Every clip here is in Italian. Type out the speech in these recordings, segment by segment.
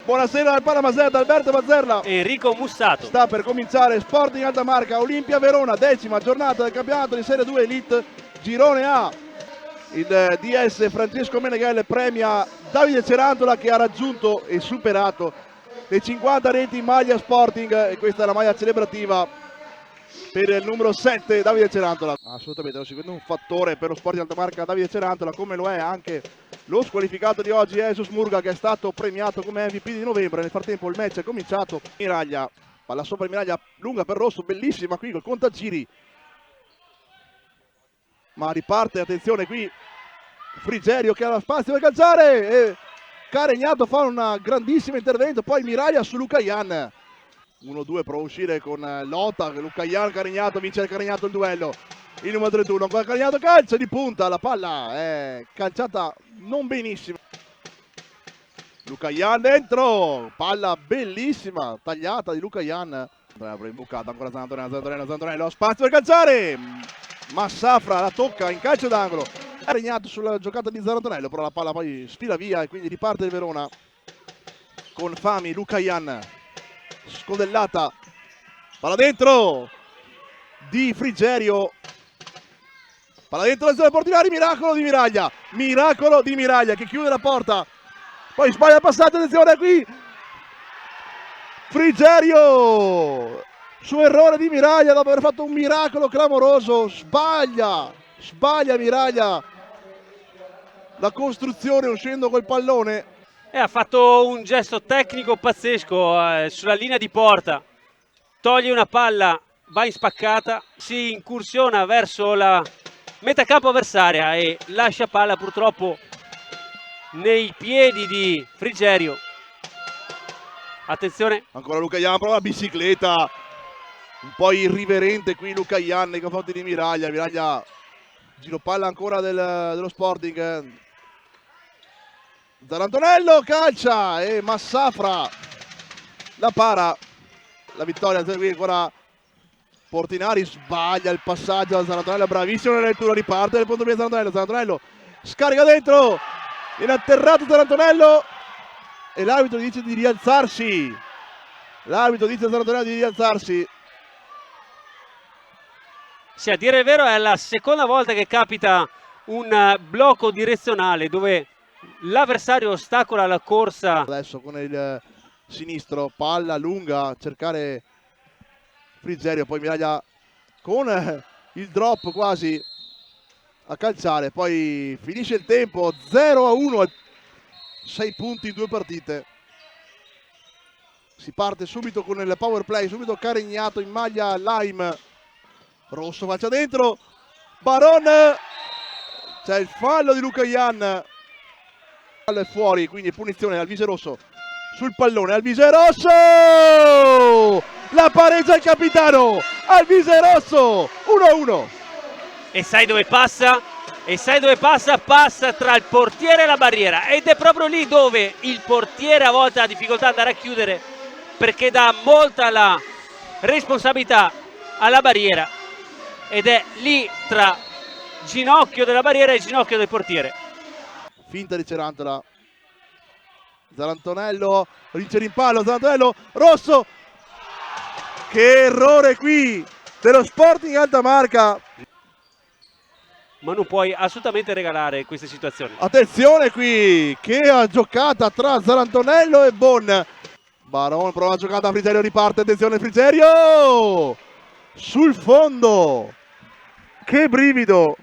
Buonasera dal Pala Maserla, Alberto Mazzerla. Enrico Mussato. Sta per cominciare Sporting Alta Marca, Olimpia Verona, 10ª giornata del campionato di Serie 2 Elite, Girone A. Il DS Francesco Meneghel premia Davide Cerantola, che ha raggiunto e superato le 50 reti in maglia Sporting, e questa è la maglia celebrativa per il numero 7 Davide Cerantola. Assolutamente, sicuramente un fattore per lo Sporting Alta Marca Davide Cerantola, come lo è anche lo squalificato di oggi Jesus Murga, che è stato premiato come MVP di novembre. Nel frattempo il match è cominciato. Miraglia, palla sopra Miraglia, lunga per Rosso, bellissima qui col contagiri, ma riparte, attenzione qui Frigerio che ha lo spazio per calciare e Caregnato fa un grandissimo intervento. Poi Miraglia su Lucayan, 1-2, prova a uscire con Lota, Lucayan, Caregnato, vince il Caregnato il duello. Il numero 31, ancora Caregnato, calcia di punta, la palla è calciata non benissimo. Lucayan dentro, palla bellissima, tagliata di Lucayan. Imbucata ancora Zantonello, spazio per calciare. Massafra la tocca in calcio d'angolo. È regnato sulla giocata di Zantonello, però la palla poi sfila via e quindi riparte il Verona con Fami, Lucayan, scodellata, palla dentro di Frigerio. Palla dentro la zona portinari, miracolo di Miraglia che chiude la porta, poi sbaglia il passaggio, attenzione qui Frigerio su errore di Miraglia dopo aver fatto un miracolo clamoroso, sbaglia Miraglia la costruzione uscendo col pallone. Ha fatto un gesto tecnico pazzesco sulla linea di porta, toglie una palla, va in spaccata, si incursiona verso la metacampo avversaria e lascia palla purtroppo nei piedi di Frigerio. Attenzione, ancora Lucayan, prova la bicicletta un po' irriverente qui Lucayan nei confronti di Miraglia, giro palla ancora dello Sporting. Zantonello calcia e Massafra la para. La vittoria qui ancora Portinari, sbaglia il passaggio a Zantonello, bravissimo nella lettura, riparte del punto via Zantonello scarica dentro, viene atterrato Zantonello e l'arbitro dice di rialzarsi. L'arbitro dice a Zantonello di rialzarsi. Sì, a dire il vero è la seconda volta che capita un blocco direzionale dove l'avversario ostacola la corsa. Adesso con il sinistro, palla lunga, cercare Frigerio, poi Miraglia con il drop quasi a calciare, poi finisce il tempo 0-1, 6 punti in 2 partite. Si parte subito con il power play, subito Caregnato in maglia lime, Rosso faccia dentro, Baron, c'è il fallo di Lucayan, è fuori, quindi punizione Alvise Rosso sul pallone, Alvise Rosso, la pareggia il capitano, Alvise Rosso, 1-1. E sai dove passa? Passa tra il portiere e la barriera, ed è proprio lì dove il portiere a volte ha difficoltà ad andare a chiudere perché dà molta la responsabilità alla barriera, ed è lì tra ginocchio della barriera e ginocchio del portiere. Finta di Cerantola, Zantonello vince rimpallo, Zantonello, Rosso, che errore qui dello Sporting Alta Marca, ma non puoi assolutamente regalare queste situazioni. Attenzione qui, che giocata tra Zantonello e Bon. Baron prova la giocata, Frigerio riparte, attenzione Frigerio sul fondo, che brivido.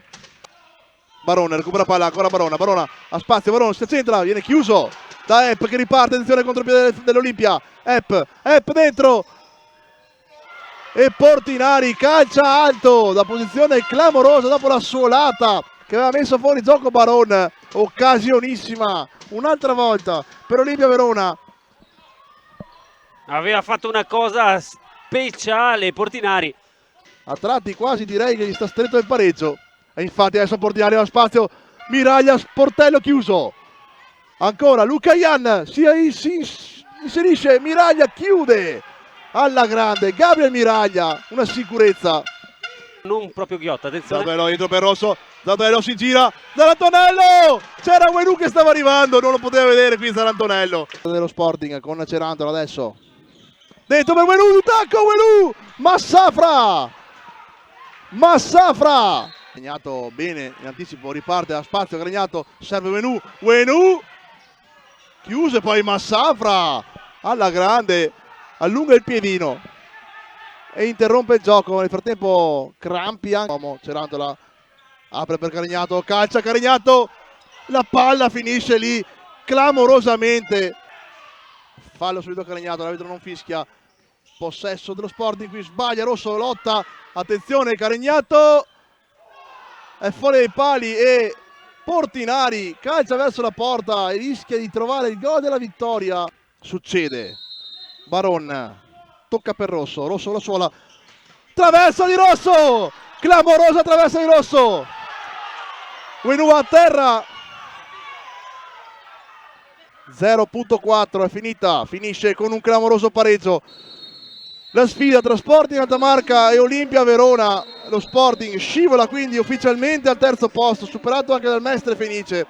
Barone recupera palla, ancora Barona ha spazio, Barone si accentra, viene chiuso da Epp che riparte, attenzione contro il piede dell'Olimpia, Epp dentro e Portinari calcia alto da posizione clamorosa dopo la suolata che aveva messo fuori gioco Baron. Occasionissima un'altra volta per Olimpia Verona, aveva fatto una cosa speciale Portinari, a tratti quasi direi che gli sta stretto il pareggio. E infatti adesso Portinari ha spazio, Miraglia, sportello chiuso, ancora Lucayan si inserisce, Miraglia chiude alla grande, Gabriel Miraglia, una sicurezza Non proprio Ghiotta, attenzione. Zantonello dentro per Rosso, Zantonello si gira, Zarantonello! C'era Wenu che stava arrivando, non lo poteva vedere qui Zarantonello. Dello Sporting con Cerantola adesso. Dentro per Wenu, tacco Wenu! Massafra! Massafra! Grignato bene in anticipo, riparte a spazio, Grignato, serve Wenu, Wenu! Chiuse poi Massafra! Alla grande, allunga il piedino e interrompe il gioco. Nel frattempo Crampi, Cerantola apre per Carignato, calcia Carignato, la palla finisce lì clamorosamente. Fallo subito Carignato, l'arbitro non fischia. Possesso dello Sporting, qui sbaglia Rosso, lotta, attenzione Carignato, è fuori dai pali e Portinari calcia verso la porta e rischia di trovare il gol della vittoria. Succede, Baron tocca per Rosso, Rosso la sola, traversa di Rosso, clamorosa traversa di Rosso, Wenu a terra. 0.4 è finita, finisce con un clamoroso pareggio la sfida tra Sporting Antamarca e Olimpia Verona. Lo Sporting scivola quindi ufficialmente al terzo posto, superato anche dal Mestre Fenice.